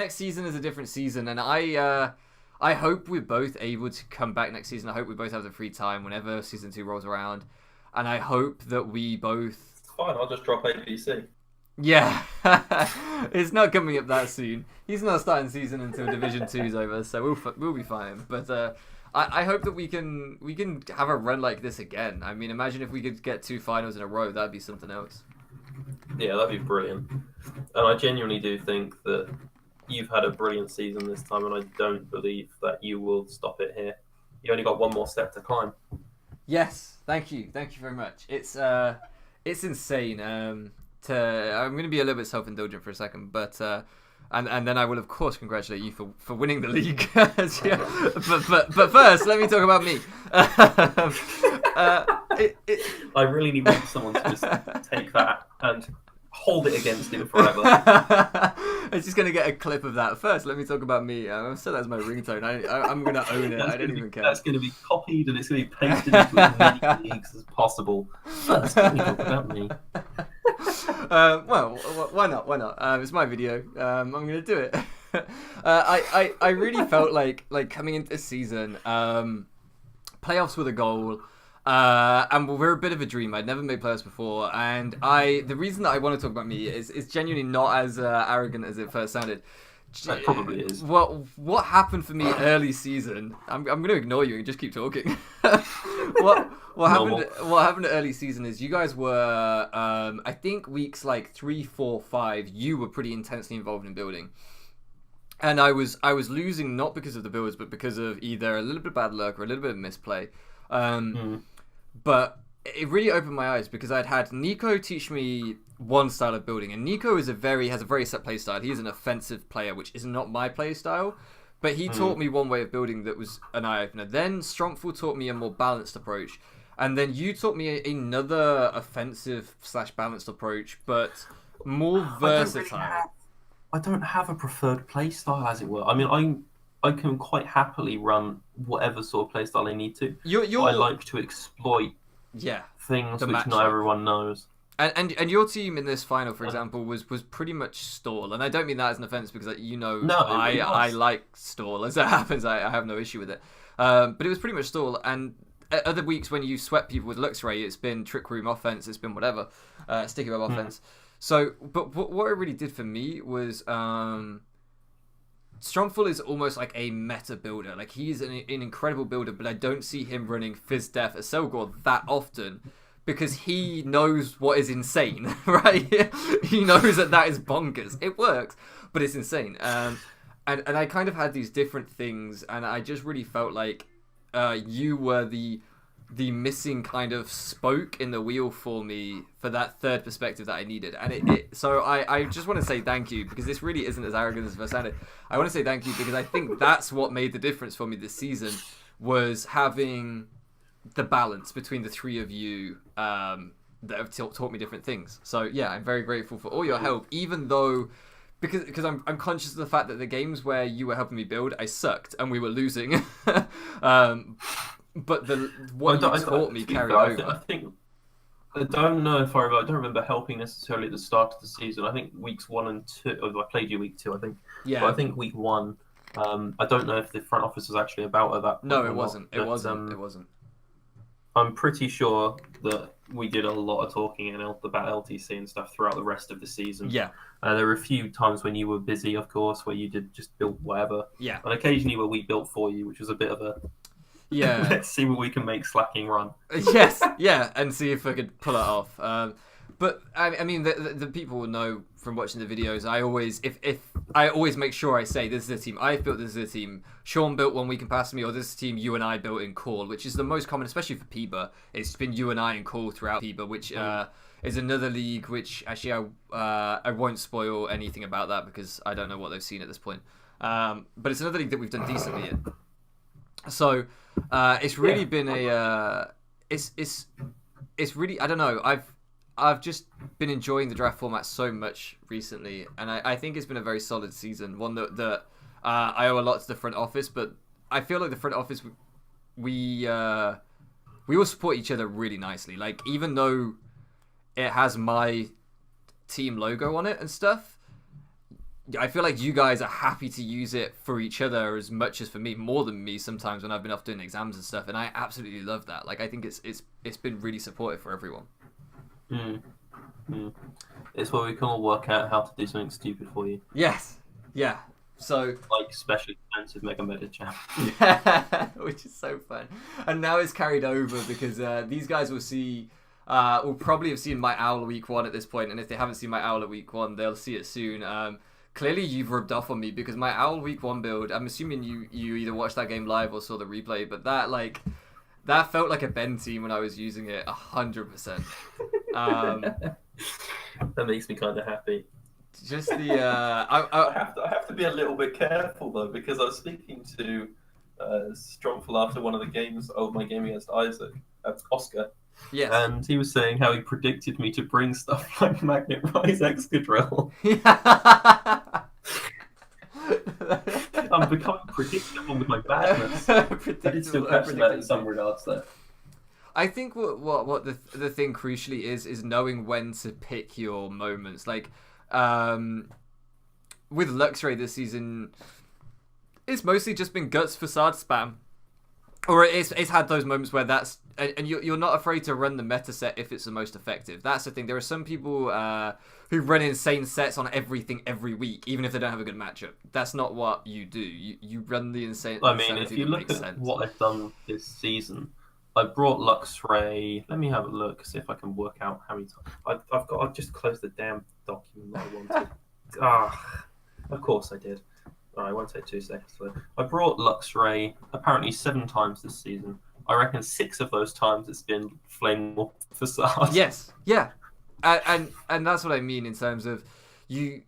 next season is a different season, and I hope we're both able to come back next season. I hope we both have the free time whenever season 2 rolls around, and I hope that we both. It's fine. I'll just drop LTC. Yeah, it's not coming up that soon. He's not starting season until Division 2's over, so we'll be fine. But I hope that we can have a run like this again. I mean, imagine if we could get 2 finals in a row. That'd be something else. Yeah, that'd be brilliant. And I genuinely do think that you've had a brilliant season this time, and I don't believe that you will stop it here. You only got one more step to climb. Yes, thank you very much. It's insane. I'm going to be a little bit self-indulgent for a second, but and then I will of course congratulate you for winning the league. but first, let me talk about me. I really need someone to just take that and hold it against him forever. I'm just going to get a clip of that. First, let me talk about me. I've set that as my ringtone. I'm going to own it. I don't even care. That's going to be copied and it's going to be pasted into as many leagues as possible. First, let me talk about me. Well, why not? Why not? It's my video. I'm going to do it. I really felt like coming into this season, playoffs were the goal. And we're a bit of a dream. I'd never made playoffs before, and the reason that I want to talk about me is genuinely not as arrogant as it first sounded. It probably is. Well, what happened for me early season? I'm going to ignore you and just keep talking. What happened early season is you guys were I think weeks like 3, 4, 5. You were pretty intensely involved in building. And I was losing not because of the builds, but because of either a little bit of bad luck or a little bit of misplay. But it really opened my eyes because I'd had Nico teach me one style of building, and Nico has a very set play style. He's an offensive player, which is not my play style, but he taught me one way of building that was an eye opener. Then Strongful taught me a more balanced approach, and then you taught me another offensive / balanced approach, but more versatile. I don't have a preferred play style, as it were. I mean, I can quite happily run whatever sort of play style I need to. I like to exploit things which not everyone knows. And your team in this final, for example, was pretty much stall. And I don't mean that as an offense because I like stall. As it happens, I have no issue with it. But it was pretty much stall. And other weeks when you sweat people with Luxray, it's been trick room offense, it's been whatever, sticky web offense. So, but what it really did for me was Strongful is almost like a meta builder. Like, he's an incredible builder, but I don't see him running Fizz Def Aselgor that often because he knows what is insane, right? He knows that is bonkers. It works, but it's insane. And I kind of had these different things, and I just really felt like you were the missing kind of spoke in the wheel for me for that third perspective that I needed. And so I just want to say thank you, because this really isn't as arrogant as it first sounded. I want to say thank you because I think that's what made the difference for me this season, was having the balance between the three of you that have taught me different things. So yeah, I'm very grateful for all your help, even though because I'm conscious of the fact that the games where you were helping me build, I sucked and we were losing. But what you taught me carried over. I don't know if I don't remember helping necessarily at the start of the season. I think weeks 1 and 2. I played you week 2, I think. Yeah. But I think week 1. I don't know if the front office was actually about at that point. No, it wasn't. It wasn't. I'm pretty sure that we did a lot of talking about LTC and stuff throughout the rest of the season. Yeah. There were a few times when you were busy, of course, where you did just build whatever. Yeah. And occasionally where we built for you, which was a bit of a... Yeah. Let's see what we can make slacking run. Yes, yeah, and see if I could pull it off. But I mean, the people will know from watching the videos. I always make sure I say this is a team I've built. This is a team Sean built 1 week and passed me, or this is a team you and I built in Call, which is the most common, especially for PIBA. It's been you and I in Call throughout PIBA, which is another league. Which actually I won't spoil anything about that because I don't know what they've seen at this point. But it's another league that we've done decently in. So it's really been it's really, I don't know, I've just been enjoying the draft format so much recently, and I think it's been a very solid season, one that I owe a lot to the front office, but I feel like the front office, we all support each other really nicely. Like, even though it has my team logo on it and stuff, I feel like you guys are happy to use it for each other as much as for me, more than me sometimes when I've been off doing exams and stuff, and I absolutely love that. Like, I think it's been really supportive for everyone. It's where we can all work out how to do something stupid for you. Yes. Yeah. So, like special expensive Mega Meta Jam. Yeah, which is so fun. And now it's carried over because these guys will probably have seen my Owl Week 1 at this point, and if they haven't seen my Owl at Week 1, they'll see it soon. Clearly you've rubbed off on me because my Owl Week 1 build, I'm assuming you either watched that game live or saw the replay, but that felt like a Ben team when I was using it 100%. That makes me kind of happy. Just the I have to be a little bit careful though, because I was speaking to Strongful after one of the games of my game against Oscar. Yes. And he was saying how he predicted me to bring stuff like Magnet Rise Excadrill. I'm becoming predictable with my badness. I did still catch that in some regards though. I think what the thing crucially is knowing when to pick your moments. Like, with Luxray this season, it's mostly just been Guts Facade spam. Or it's had those moments where that's... And you're not afraid to run the meta set if it's the most effective. That's the thing. There are some people who run insane sets on everything every week, even if they don't have a good matchup. That's not what you do. You run the insane... I mean, if you look at what I've done this season, I brought Luxray... Let me have a look, see if I can work out how many times... I've just closed the damn document that I wanted. Of course I did. I won't take 2 seconds. I brought Luxray apparently 7 times this season. I reckon 6 of those times it's been Flame Wolf Facade. Yes, yeah, and that's what I mean in terms of you.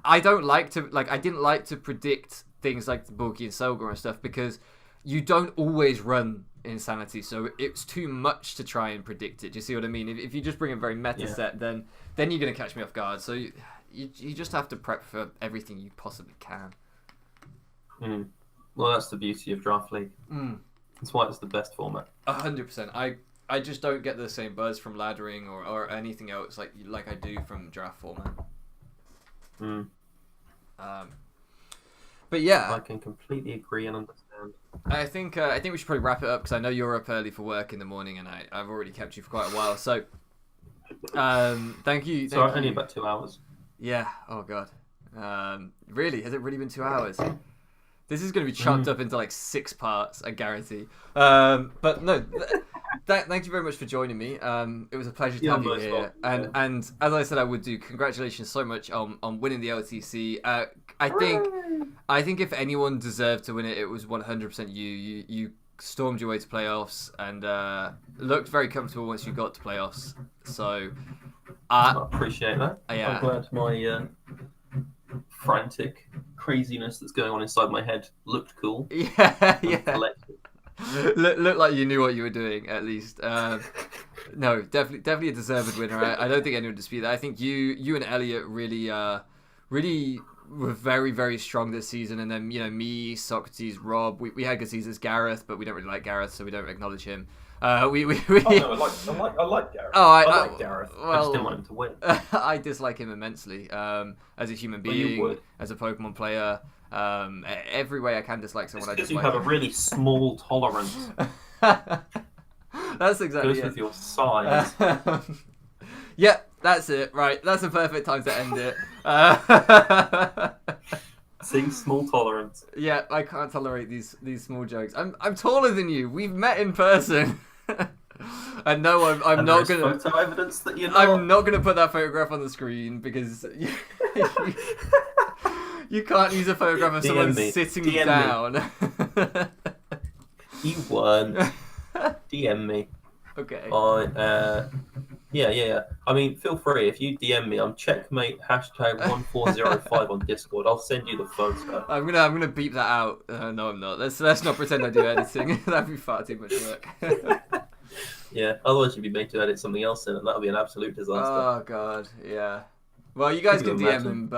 I didn't like to predict things like the Bulky and Selgar and stuff because you don't always run Insanity, so it's too much to try and predict it. Do you see what I mean? If you just bring a very meta set, then you're gonna catch me off guard. So you just have to prep for everything you possibly can. Well, that's the beauty of Draft League. That's why it's the best format. 100%. I just don't get the same buzz from laddering or anything else like I do from draft format. But yeah, I can completely agree and understand. I think we should probably wrap it up because I know you're up early for work in the morning, and I've already kept you for quite a while. So, thank you. Sorry, only about 2 hours. Yeah. Oh god. Really? Has it really been 2 hours? This is going to be chopped up into like 6 parts, I guarantee. But no, thank you very much for joining me. It was a pleasure to have you here. And as I said I would do, congratulations so much on winning the LTC. I think if anyone deserved to win it, it was 100% you. You stormed your way to playoffs and looked very comfortable once you got to playoffs. So I appreciate that. Yeah. I'm glad my frantic craziness that's going on inside my head looked cool. Yeah. Looked like you knew what you were doing, at least. No, definitely a deserved winner. I don't think anyone would dispute that. I think you and Elliot really were very, very strong this season. And then, me, Socrates, Rob, we had good seasons. Gareth, but we don't really like Gareth, so we don't acknowledge him. I like Gareth. I like Gareth. Well, I just didn't want him to win. I dislike him immensely. As a human being, as a Pokemon player, every way I can dislike someone. Because you have a really small tolerance. That's exactly it. Goes with your size. Yeah, that's it. Right, that's a perfect time to end it. See, small tolerance. Yeah, I can't tolerate these small jokes. I'm taller than you. We've met in person. And no, I'm not gonna. Photo evidence that you're not. I'm not gonna put that photograph on the screen because you can't use a photograph of someone sitting down. You weren't. DM me. Okay. Yeah. I mean, feel free if you DM me. I'm Checkmate #1405 on Discord. I'll send you the photo. I'm gonna beep that out. No, I'm not. Let's not pretend I do editing. That'd be far too much work. Yeah. Otherwise, you'd be made to edit something else in, and that would be an absolute disaster. Oh god. Yeah. Well, you guys can DM him, but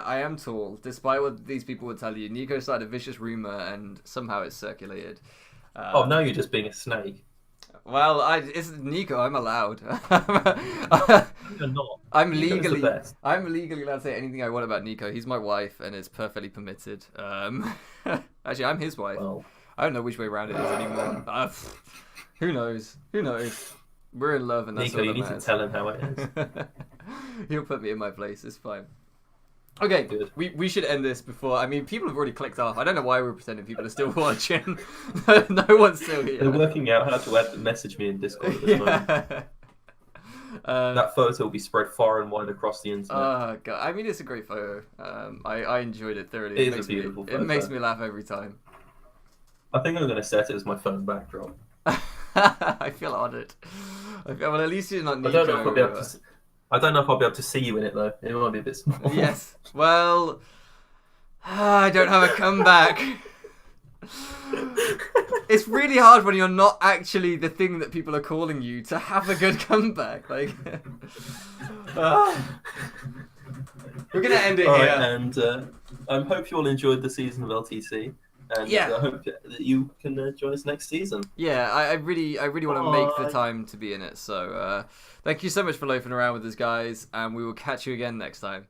I am tall, despite what these people would tell you. Nico started a vicious rumor, and somehow it's circulated. Now you're just being a snake. Well, it's Nico. I'm allowed. You're not. I'm legally allowed to say anything I want about Nico. He's my wife, and it's perfectly permitted. Actually, I'm his wife. Well, I don't know which way around it is anymore. Who knows? Who knows? We're in love, and that's Nico, all you that need to tell him how it is. He'll put me in my place. It's fine. Okay, good. We should end this before. I mean, people have already clicked off. I don't know why we're pretending people are still watching. No one's still here. They're working out how to message me in Discord at this moment. That photo will be spread far and wide across the internet. Oh god! I mean, it's a great photo. I enjoyed it thoroughly. It is a beautiful photo. It makes me laugh every time. I think I'm going to set it as my phone backdrop. I feel honoured. Well, at least you're not Nico. I don't know if I'll be able to see you in it though. It might be a bit small. Yes. Well, I don't have a comeback. It's really hard when you're not actually the thing that people are calling you to have a good comeback. Like, we're gonna end it here. And I hope you all enjoyed the season of LTC. And I hope that you can join us next season. Yeah, I really want to make the time to be in it. So thank you so much for loafing around with us, guys, and we will catch you again next time.